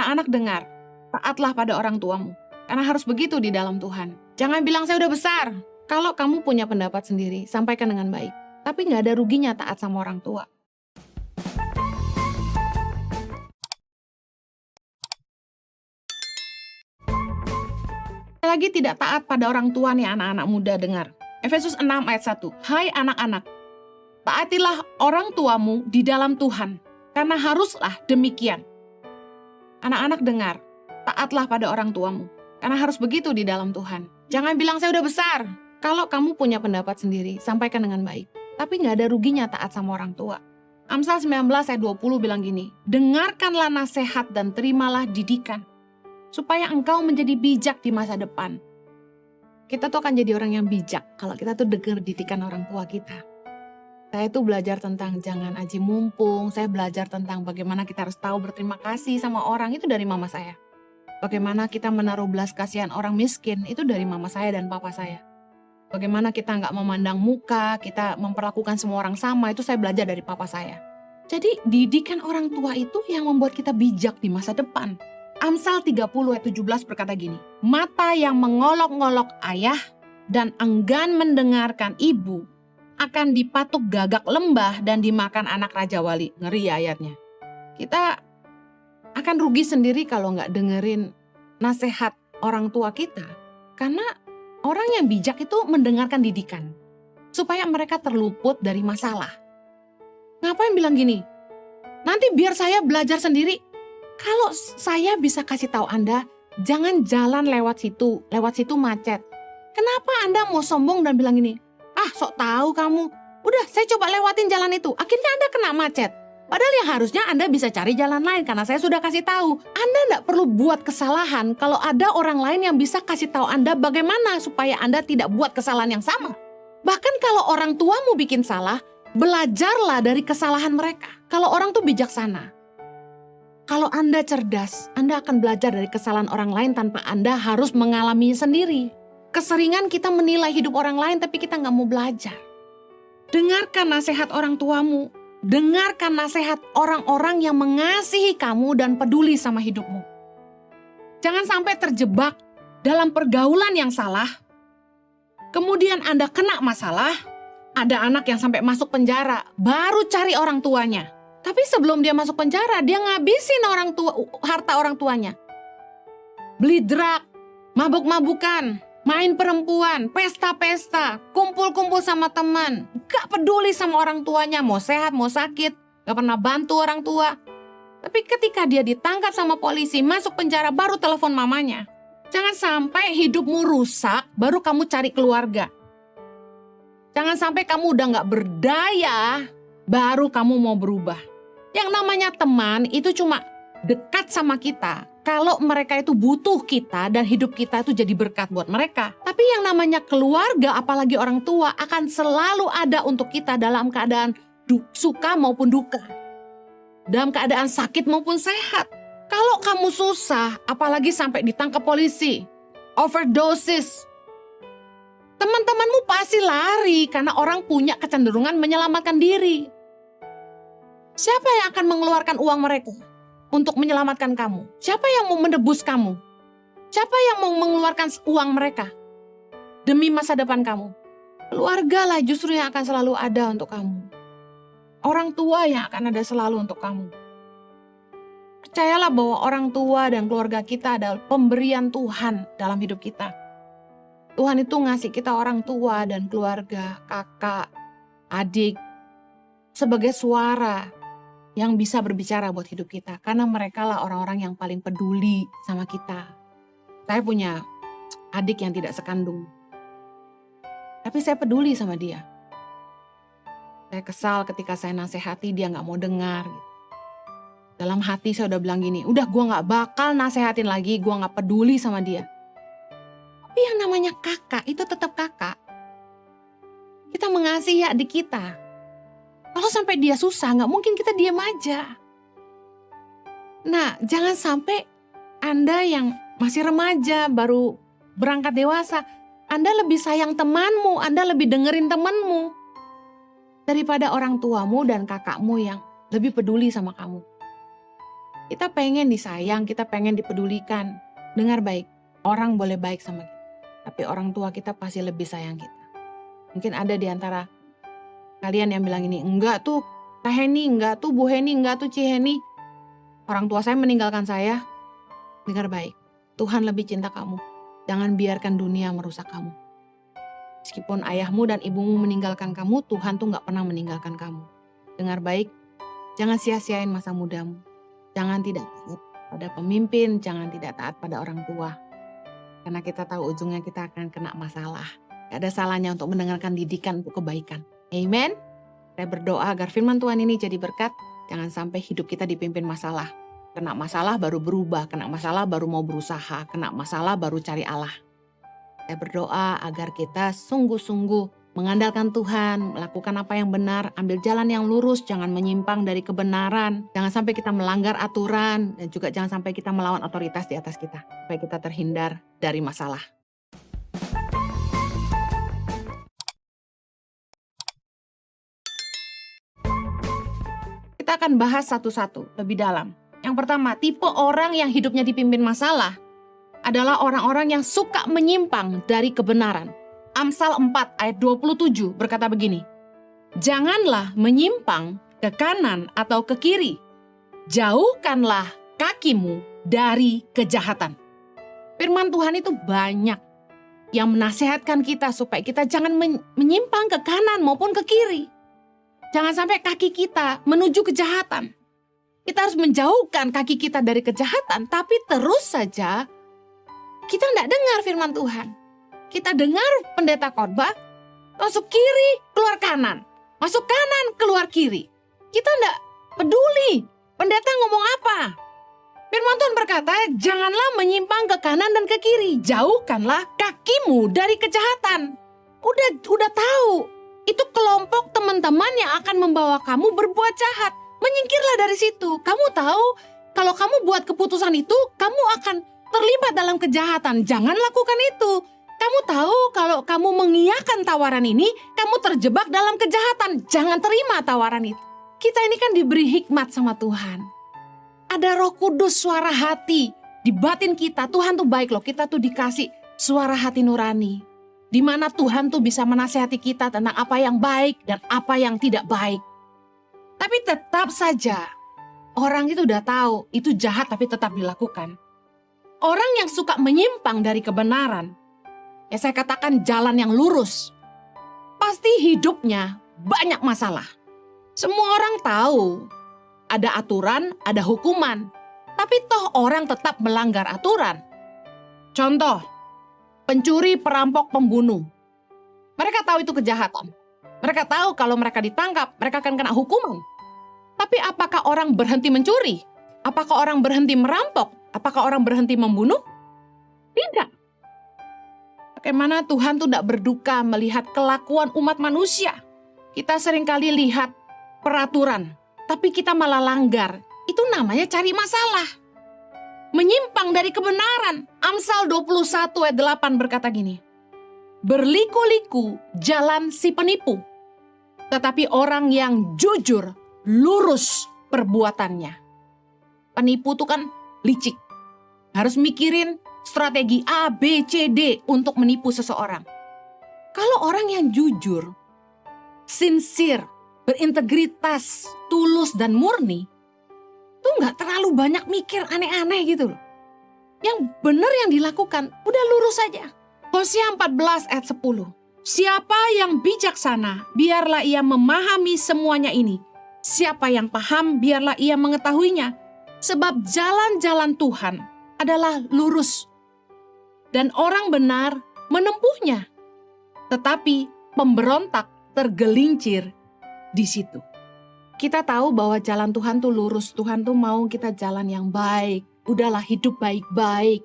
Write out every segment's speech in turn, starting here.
Anak-anak dengar, taatlah pada orang tuamu, karena harus begitu di dalam Tuhan. Jangan bilang saya udah besar. Kalau kamu punya pendapat sendiri, sampaikan dengan baik. Tapi nggak ada ruginya taat sama orang tua. Lagi tidak taat pada orang tua nih anak-anak muda dengar. Efesus 6 ayat 1. Hai anak-anak, taatilah orang tuamu di dalam Tuhan, karena haruslah demikian. Anak-anak dengar, taatlah pada orang tuamu, karena harus begitu di dalam Tuhan. Jangan bilang saya udah besar. Kalau kamu punya pendapat sendiri, sampaikan dengan baik. Tapi nggak ada ruginya taat sama orang tua. Amsal 19 ayat 20 bilang gini, dengarkanlah nasihat dan terimalah didikan, supaya engkau menjadi bijak di masa depan. Kita tuh akan jadi orang yang bijak kalau kita tuh dengar didikan orang tua kita. Saya tuh belajar tentang jangan aji mumpung, saya belajar tentang bagaimana kita harus tahu berterima kasih sama orang, itu dari mama saya. Bagaimana kita menaruh belas kasihan orang miskin, itu dari mama saya dan papa saya. Bagaimana kita nggak memandang muka, kita memperlakukan semua orang sama, itu saya belajar dari papa saya. Jadi didikan orang tua itu yang membuat kita bijak di masa depan. Amsal 30 ayat 17 berkata gini, mata yang mengolok-ngolok ayah dan enggan mendengarkan ibu akan dipatuk gagak lembah dan dimakan anak Raja Wali. Ngeri ayatnya. Kita akan rugi sendiri kalau nggak dengerin nasihat orang tua kita. Karena orang yang bijak itu mendengarkan didikan. Supaya mereka terluput dari masalah. Ngapain bilang gini? Nanti biar saya belajar sendiri. Kalau saya bisa kasih tahu Anda, jangan jalan lewat situ macet. Kenapa Anda mau sombong dan bilang gini? Ah, sok tahu kamu. Udah, saya coba lewatin jalan itu. Akhirnya Anda kena macet. Padahal yang harusnya Anda bisa cari jalan lain karena saya sudah kasih tahu. Anda tidak perlu buat kesalahan kalau ada orang lain yang bisa kasih tahu Anda bagaimana supaya Anda tidak buat kesalahan yang sama. Bahkan kalau orang tuamu bikin salah, belajarlah dari kesalahan mereka. Kalau orang tuh bijaksana. Kalau Anda cerdas, Anda akan belajar dari kesalahan orang lain tanpa Anda harus mengalaminya sendiri. Keseringan kita menilai hidup orang lain tapi kita nggak mau belajar. Dengarkan nasihat orang tuamu. Dengarkan nasihat orang-orang yang mengasihi kamu dan peduli sama hidupmu. Jangan sampai terjebak dalam pergaulan yang salah. Kemudian Anda kena masalah. Ada anak yang sampai masuk penjara, baru cari orang tuanya. Tapi sebelum dia masuk penjara, dia ngabisin harta orang tuanya. Beli drug, mabuk-mabukan, main perempuan, pesta-pesta, kumpul-kumpul sama teman. Gak peduli sama orang tuanya, mau sehat, mau sakit. Gak pernah bantu orang tua. Tapi ketika dia ditangkap sama polisi, masuk penjara, baru telepon mamanya. Jangan sampai hidupmu rusak, baru kamu cari keluarga. Jangan sampai kamu udah gak berdaya, baru kamu mau berubah. Yang namanya teman itu cuma dekat sama kita kalau mereka itu butuh kita dan hidup kita itu jadi berkat buat mereka. Tapi yang namanya keluarga, apalagi orang tua, akan selalu ada untuk kita dalam keadaan suka maupun duka. Dalam keadaan sakit maupun sehat. Kalau kamu susah, apalagi sampai ditangkap polisi, overdosis, teman-temanmu pasti lari karena orang punya kecenderungan menyelamatkan diri. Siapa yang akan mengeluarkan uang mereka untuk menyelamatkan kamu? Siapa yang mau menebus kamu? Siapa yang mau mengeluarkan uang mereka demi masa depan kamu? Keluarga lah justru yang akan selalu ada untuk kamu. Orang tua yang akan ada selalu untuk kamu. Percayalah bahwa orang tua dan keluarga kita adalah pemberian Tuhan dalam hidup kita. Tuhan itu ngasih kita orang tua dan keluarga, kakak, adik, sebagai suara yang bisa berbicara buat hidup kita. Karena mereka lah orang-orang yang paling peduli sama kita. Saya punya adik yang tidak sekandung. Tapi saya peduli sama dia. Saya kesal ketika saya nasihati dia gak mau dengar. Dalam hati saya udah bilang gini, udah gue gak bakal nasehatin lagi, gue gak peduli sama dia. Tapi yang namanya kakak itu tetap kakak. Kita mengasihi adik kita. Kalau sampai dia susah, nggak mungkin kita diam aja. Nah, jangan sampai Anda yang masih remaja, baru berangkat dewasa, Anda lebih sayang temanmu, Anda lebih dengerin temanmu daripada orang tuamu dan kakakmu yang lebih peduli sama kamu. Kita pengen disayang, kita pengen dipedulikan. Dengar baik, orang boleh baik sama kita, tapi orang tua kita pasti lebih sayang kita. Mungkin ada di antara kalian yang bilang ini, enggak tuh Kak Heni, enggak tuh Bu Heni, enggak tuh Ci Heni. Orang tua saya meninggalkan saya. Dengar baik, Tuhan lebih cinta kamu. Jangan biarkan dunia merusak kamu. Meskipun ayahmu dan ibumu meninggalkan kamu, Tuhan tuh gak pernah meninggalkan kamu. Dengar baik, jangan sia-siain masa mudamu. Jangan tidak taat pada pemimpin, jangan tidak taat pada orang tua. Karena kita tahu ujungnya kita akan kena masalah. Gak ada salahnya untuk mendengarkan didikan untuk kebaikan. Amen. Saya berdoa agar firman Tuhan ini jadi berkat. Jangan sampai hidup kita dipimpin masalah. Kena masalah baru berubah, kena masalah baru mau berusaha, kena masalah baru cari Allah. Saya berdoa agar kita sungguh-sungguh mengandalkan Tuhan, melakukan apa yang benar, ambil jalan yang lurus, jangan menyimpang dari kebenaran. Jangan sampai kita melanggar aturan, dan juga jangan sampai kita melawan otoritas di atas kita. Supaya kita terhindar dari masalah. Kita akan bahas satu-satu lebih dalam. Yang pertama, tipe orang yang hidupnya dipimpin masalah adalah orang-orang yang suka menyimpang dari kebenaran. Amsal 4 ayat 27 berkata begini, janganlah menyimpang ke kanan atau ke kiri, jauhkanlah kakimu dari kejahatan. Firman Tuhan itu banyak yang menasihatkan kita supaya kita jangan menyimpang ke kanan maupun ke kiri. Jangan sampai kaki kita menuju kejahatan. Kita harus menjauhkan kaki kita dari kejahatan, tapi terus saja kita tidak dengar firman Tuhan. Kita dengar pendeta khotbah, masuk kiri, keluar kanan. Masuk kanan, keluar kiri. Kita tidak peduli pendeta ngomong apa. Firman Tuhan berkata, janganlah menyimpang ke kanan dan ke kiri. Jauhkanlah kakimu dari kejahatan. Udah tahu. Itu kelompok teman-teman yang akan membawa kamu berbuat jahat. Menyingkirlah dari situ. Kamu tahu, kalau kamu buat keputusan itu, kamu akan terlibat dalam kejahatan. Jangan lakukan itu. Kamu tahu kalau kamu mengiyakan tawaran ini, kamu terjebak dalam kejahatan. Jangan terima tawaran itu. Kita ini kan diberi hikmat sama Tuhan. Ada Roh Kudus, suara hati. Di batin kita, Tuhan tuh baik loh. Kita tuh dikasih suara hati nurani. Di mana Tuhan tuh bisa menasihati kita tentang apa yang baik dan apa yang tidak baik. Tapi tetap saja, orang itu udah tahu itu jahat tapi tetap dilakukan. Orang yang suka menyimpang dari kebenaran, ya saya katakan jalan yang lurus, pasti hidupnya banyak masalah. Semua orang tahu ada aturan, ada hukuman, tapi toh orang tetap melanggar aturan. Contoh, pencuri, perampok, pembunuh. Mereka tahu itu kejahatan. Mereka tahu kalau mereka ditangkap, mereka akan kena hukuman. Tapi apakah orang berhenti mencuri? Apakah orang berhenti merampok? Apakah orang berhenti membunuh? Tidak. Bagaimana Tuhan tuh tidak berduka melihat kelakuan umat manusia. Kita seringkali lihat peraturan, tapi kita malah langgar. Itu namanya cari masalah. Menyimpang dari kebenaran. Amsal 21 ayat 8 berkata gini, berliku-liku jalan si penipu, tetapi orang yang jujur lurus perbuatannya. Penipu itu kan licik. Harus mikirin strategi A, B, C, D untuk menipu seseorang. Kalau orang yang jujur, sincere, berintegritas, tulus dan murni, tuh nggak terlalu banyak mikir aneh-aneh gitu loh. Yang benar yang dilakukan, udah lurus saja. Hosea 14 ayat 10. Siapa yang bijaksana, biarlah ia memahami semuanya ini. Siapa yang paham, biarlah ia mengetahuinya. Sebab jalan-jalan Tuhan adalah lurus. Dan orang benar menempuhnya. Tetapi pemberontak tergelincir di situ. Kita tahu bahwa jalan Tuhan tuh lurus. Tuhan tuh mau kita jalan yang baik. Udahlah hidup baik-baik.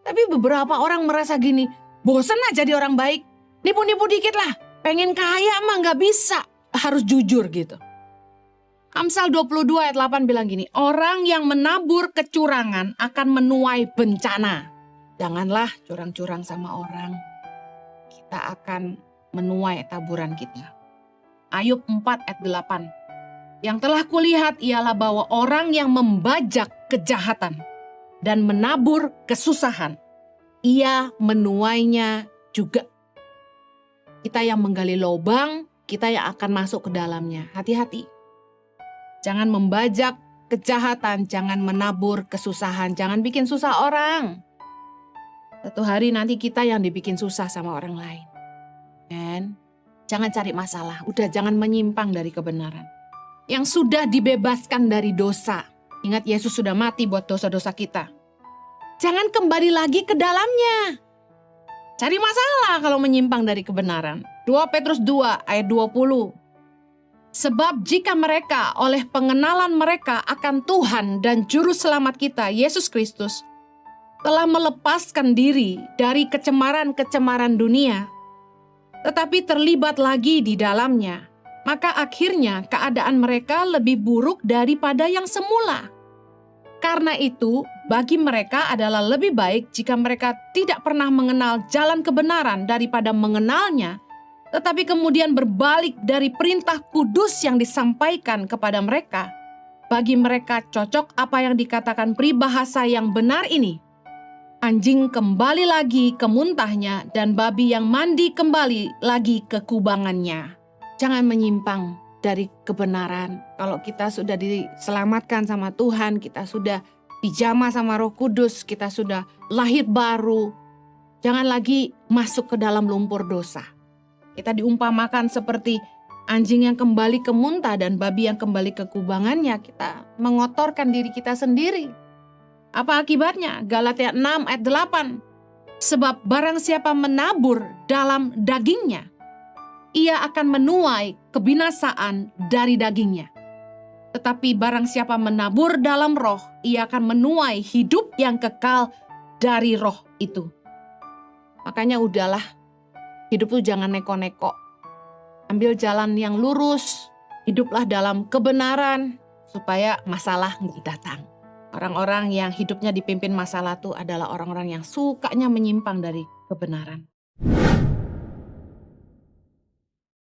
Tapi beberapa orang merasa gini, bosen lah jadi orang baik. Nipu-nipu dikit lah. Pengen kaya mah gak bisa. Harus jujur gitu. Amsal 22 ayat 8 bilang gini, orang yang menabur kecurangan akan menuai bencana. Janganlah curang-curang sama orang. Kita akan menuai taburan kita. Ayub 4 ayat 8. Yang telah kulihat ialah bahwa orang yang membajak kejahatan dan menabur kesusahan, ia menuainya juga. Kita yang menggali lubang, kita yang akan masuk ke dalamnya. Hati-hati. Jangan membajak kejahatan, jangan menabur kesusahan, jangan bikin susah orang. Satu hari nanti kita yang dibikin susah sama orang lain. Dan jangan cari masalah, udah jangan menyimpang dari kebenaran. Yang sudah dibebaskan dari dosa. Ingat, Yesus sudah mati buat dosa-dosa kita. Jangan kembali lagi ke dalamnya. Cari masalah kalau menyimpang dari kebenaran. 2 Petrus 2 ayat 20. Sebab jika mereka oleh pengenalan mereka akan Tuhan dan Juru Selamat kita, Yesus Kristus, telah melepaskan diri dari kecemaran-kecemaran dunia, tetapi terlibat lagi di dalamnya, maka akhirnya keadaan mereka lebih buruk daripada yang semula. Karena itu, bagi mereka adalah lebih baik jika mereka tidak pernah mengenal jalan kebenaran daripada mengenalnya, tetapi kemudian berbalik dari perintah kudus yang disampaikan kepada mereka. Bagi mereka cocok apa yang dikatakan peribahasa yang benar ini. Anjing kembali lagi ke muntahnya dan babi yang mandi kembali lagi ke kubangannya. Jangan menyimpang dari kebenaran. Kalau kita sudah diselamatkan sama Tuhan, kita sudah dijamah sama Roh Kudus, kita sudah lahir baru, jangan lagi masuk ke dalam lumpur dosa. Kita diumpamakan seperti anjing yang kembali ke muntah dan babi yang kembali ke kubangannya. Kita mengotorkan diri kita sendiri. Apa akibatnya? Galatia 6 ayat 8. Sebab barang siapa menabur dalam dagingnya, ia akan menuai kebinasaan dari dagingnya. Tetapi barang siapa menabur dalam roh, ia akan menuai hidup yang kekal dari roh itu. Makanya udahlah, hidup itu jangan neko-neko. Ambil jalan yang lurus, hiduplah dalam kebenaran, supaya masalah nggak datang. Orang-orang yang hidupnya dipimpin masalah itu adalah orang-orang yang sukanya menyimpang dari kebenaran.